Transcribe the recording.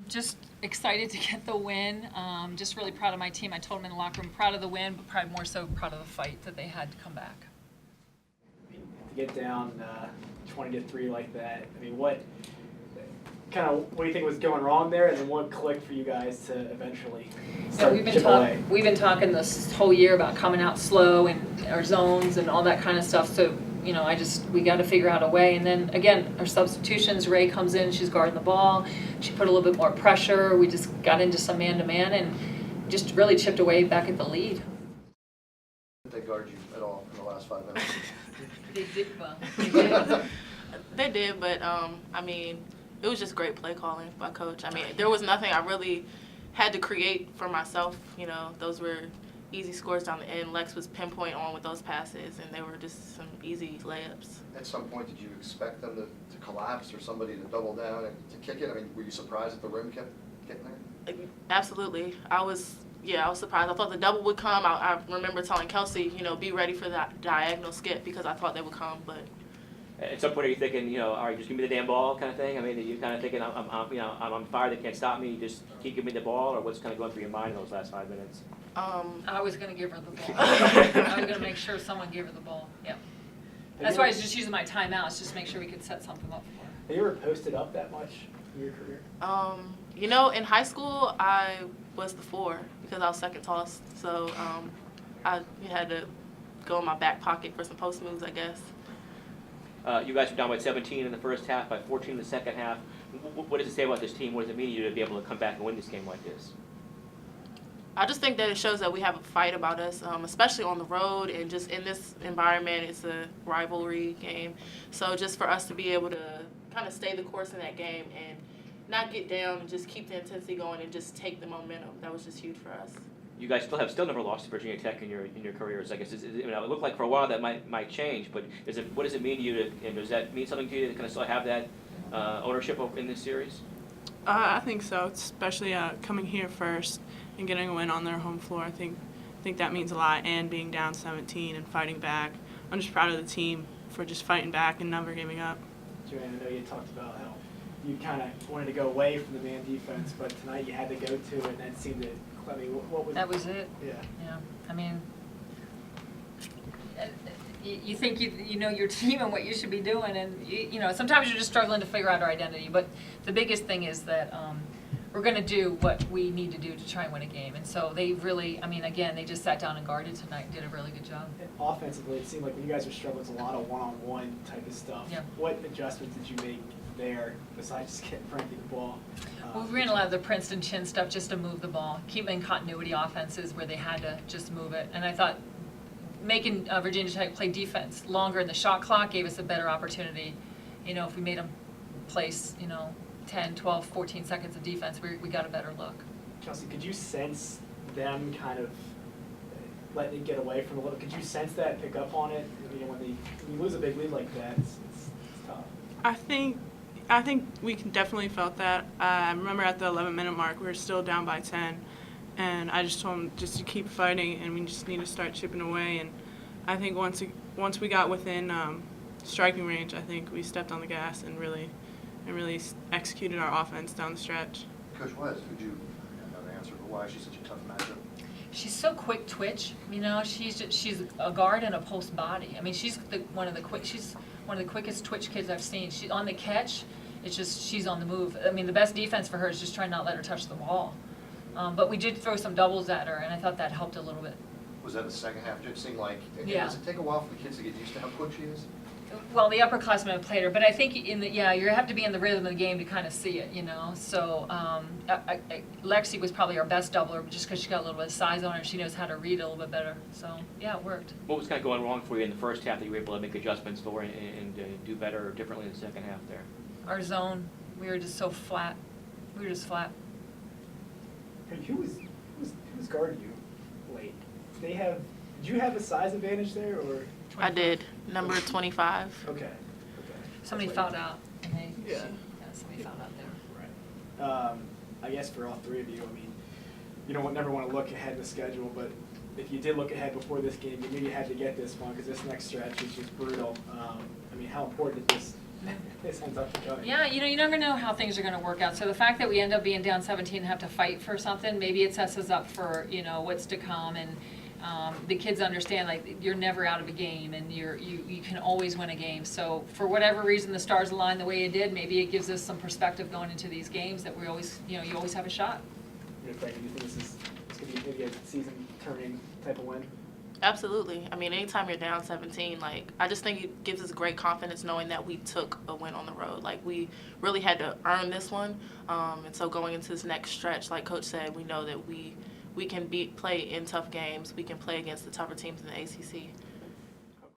Just excited to get the win. Just really proud of my team. I told them in the locker room, proud of the win, but probably more so proud of the fight that they had to come back. To get down 20-3 like that, I mean, what do you think was going wrong there, and then what clicked for you guys to eventually start to chip away? We've been talking this whole year about coming out slow and our zones and all that kind of stuff. So, we got to figure out a way. And then again, our substitutions, Ray comes in, she's guarding the ball. She put a little bit more pressure. We just got into some man-to-man and just really chipped away back at the lead. Did they guard you at all in the last 5 minutes? They did. They did, but it was just great play calling by Coach. There was nothing I really had to create for myself. Those were easy scores down the end. Lex was pinpoint on with those passes, and they were just some easy layups. At some point, did you expect them to collapse or somebody to double down and to kick it? Were you surprised that the rim kept getting there? Absolutely. I was surprised. I thought the double would come. I remember telling Kelsey, be ready for that diagonal skip because I thought they would come, but. At some point, are you thinking, all right, just give me the damn ball kind of thing? Are you kind of thinking, I'm on fire, they can't stop me, just keep giving me the ball, or what's kind of going through your mind in those last 5 minutes? I was going to give her the ball. I was going to make sure someone gave her the ball. Yeah. That's why I was just using my timeouts, just to make sure we could set something up for her. Have you ever posted up that much in your career? In high school, I was the 4 because I was second tallest. So I had to go in my back pocket for some post moves, I guess. You guys were down by 17 in the first half, by 14 in the second half. What does it say about this team? What does it mean to you to be able to come back and win this game like this? I just think that it shows that we have a fight about us, especially on the road and just in this environment. It's a rivalry game. So just for us to be able to kind of stay the course in that game and not get down and just keep the intensity going and just take the momentum, that was just huge for us. You guys still never lost to Virginia Tech in your careers. I guess it looked like for a while that might change, but what does it mean to you? And does that mean something to you to kind of still have that ownership in this series? I think so, especially coming here first and getting a win on their home floor. I think that means a lot, and being down 17 and fighting back. I'm just proud of the team for just fighting back and never giving up. Joanne, I know you talked about how you kind of wanted to go away from the man defense, but tonight you had to go to it, and that seemed to. What was that was it. Yeah. You think you know your team and what you should be doing, and sometimes you're just struggling to figure out our identity. But the biggest thing is that we're going to do what we need to do to try and win a game. And so they really, again, they just sat down and guarded tonight and did a really good job. And offensively, it seemed like when you guys were struggling with a lot of one-on-one type of stuff. Yeah. What adjustments did you make there besides just getting Frankie the ball? Well, we ran a lot of the Princeton chin stuff just to move the ball, keep in continuity offenses where they had to just move it. And I thought making Virginia Tech play defense longer in the shot clock gave us a better opportunity. If we made them place, 10, 12, 14 seconds of defense, we got a better look. Kelsey, could you sense them kind of letting it get away from a little? Could you sense that, pick up on it? When you lose a big lead like that, it's tough. I think we can definitely felt that. I remember at the 11-minute mark, we were still down by 10, and I just told them just to keep fighting, and we just need to start chipping away. And I think once we got within striking range, I think we stepped on the gas and really executed our offense down the stretch. Coach Wes, could you have an answer for why she's such a tough matchup? She's so quick twitch. She's a guard and a post body. She's one of the quickest twitch kids I've seen. She's on the catch. It's just she's on the move. The best defense for her is just trying not to let her touch the ball. But we did throw some doubles at her, and I thought that helped a little bit. Was that the second half? It seemed like. Yeah. Does it take a while for the kids to get used to how quick she is? Well, the upperclassmen have played her, but I think you have to be in the rhythm of the game to kind of see it, So Lexi was probably our best doubler just because she got a little bit of size on her. She knows how to read a little bit better. So, yeah, it worked. What was kind of going wrong for you in the first half that you were able to make adjustments for and do better or differently in the second half there? Our zone, we were just so flat. We were just flat. Hey, who was guarding you late? Did you have a size advantage there, or? 25. I did. Number 25. Okay. Somebody fouled out. Yeah. Somebody fouled out there. Right. I guess for all three of you, you don't never want to look ahead in the schedule, but if you did look ahead before this game, you knew you had to get this one because this next stretch is just brutal. How important did this This ends up going. Yeah, you never know how things are gonna work out. So the fact that we end up being down 17 and have to fight for something, maybe it sets us up for, what's to come. And the kids understand, like, you're never out of a game, and you can always win a game. So for whatever reason the stars aligned the way it did, maybe it gives us some perspective going into these games that we always, you always have a shot. Frank, do you think this could be maybe a season-turning type of win? Absolutely. I mean, anytime you're down 17, I just think it gives us great confidence knowing that we took a win on the road. Like, we really had to earn this one. And so going into this next stretch, like Coach said, we know that we can play in tough games. We can play against the tougher teams in the ACC.